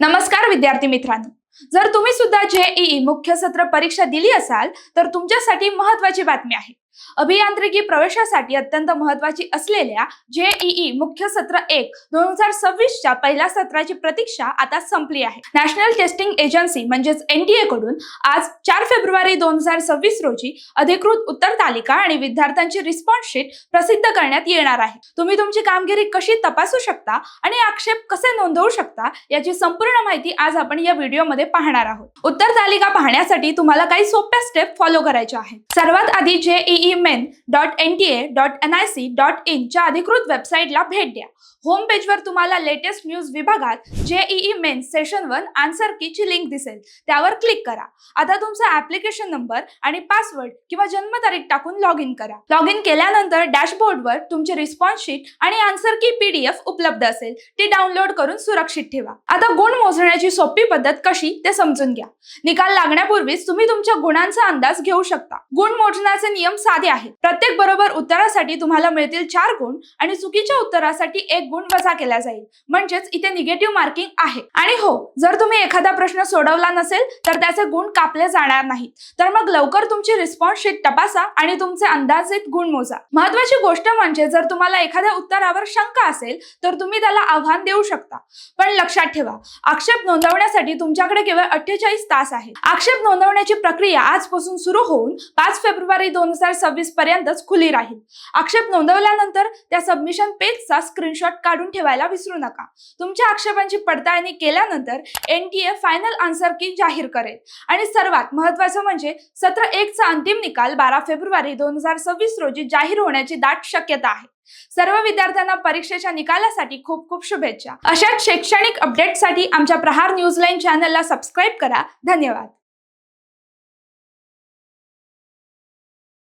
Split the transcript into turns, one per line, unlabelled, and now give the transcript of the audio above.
नमस्कार विद्यार्थी मित्रांनो, जर तुम्ही सुद्धा जेईई मुख्य सत्र परीक्षा दिली असाल तर तुमच्यासाठी महत्त्वाची बातमी आहे। अभियांत्रिकी प्रवेशासाठी अत्यंत महत्त्वाची असलेल्या जेईई मुख्य सत्र 1 2026 च्या पहिल्या सत्राची प्रतीक्षा आता संपली आहे। नॅशनल टेस्टिंग एजन्सी म्हणजेच एनटीए कडून आज 4 फेब्रुवारी 2026 रोजी अधिकृत उत्तर तालिका आणि विद्यार्थ्यांची रिस्पॉन्स शीट प्रसिद्ध करण्यात येणार आहे। तुम्ही तुमची कामगिरी कशी तपासू शकता आणि आक्षेप कसे नोंदवू शकता याची संपूर्ण माहिती आज आपण या व्हिडिओमध्ये पाहणार आहोत। उत्तर तालिका पाहण्यासाठी तुम्हाला काही सोप्या स्टेप फॉलो करायच्या आहेत। सर्वात आधी jeemen.nta.nic.in च्या अधिकृत वेबसाईटला भेट द्या। होम पेजवर तुम्हाला लेटेस्ट न्यूज विभागात जेईई मेन सेशन 1 आन्सर की ची लिंक दिसेल, त्यावर क्लिक करा। आता तुमचा ऍप्लिकेशन नंबर आणि पासवर्ड किंवा जन्मतारीख टाकून लॉग इन करा। लॉग इन केल्यानंतर डॅशबोर्डवर तुमची रिस्पॉन्स शीट आणि आन्सर की पीडीएफ उपलब्ध असेल, ती डाउनलोड करून सुरक्षित ठेवा। आता गुण मोजण्याची सोपी पद्धत कशी ते समजून घ्या। निकाल लागण्यापूर्वीच तुम्ही तुमच्या गुणांचा अंदाज घेऊ शकता। गुण मोजण्याचे नियम साधे आहेत। प्रत्येक बरोबर उत्तरासाठी तुम्हाला मिळतील 4 गुण आणि चुकीच्या उत्तरासाठी 1 गुण वजा केला जाईल, म्हणजेच इथे निगेटिव्ह मार्किंग आहे। आणि हो, जर तुम्ही एखादा प्रश्न सोडवला नसेल तर त्याचे गुण कापले जाणार नाहीत। तर मग लवकर तुमची रिस्पॉन्स शीट तपासा आणि तुमचे अंदाजित गुण मोजा। महत्त्वाची गोष्ट म्हणजे जर तुम्हाला एखाद्या उत्तरावर शंका असेल तर तुम्ही त्याला आव्हान देऊ शकता। पण लक्षात ठेवा, आक्षेप नोंदवण्यासाठी तुमच्याकडे केवळ 48 तास आहेत। आक्षेप नोंदवण्याची प्रक्रिया आजपासून सुरू होऊन 5 फेब्रुवारी 2026 पर्यंतच खुली राहील। आक्षेप नोंदवल्यानंतर त्या सबमिशन पेजचा स्क्रीनशॉट काढून ठेवायला विसरू नका। तुमच्या आक्षेपांची पडताळणी केल्यानंतर एनटीए फायनल आन्सर की जाहीर करेल। आणि सर्वात महत्त्वाचं म्हणजे सत्र 1 चा अंतिम निकाल 12 फेब्रुवारी 2026 रोजी जाहीर होण्याची दाट शक्यता आहे। सर्व विद्यार्थ्यांना परीक्षेच्या निकालासाठी खूप खूप शुभेच्छा। अशाच शैक्षणिक अपडेटसाठी आमच्या प्रहार न्यूज लाईन चॅनलला सबस्क्राईब करा। धन्यवाद।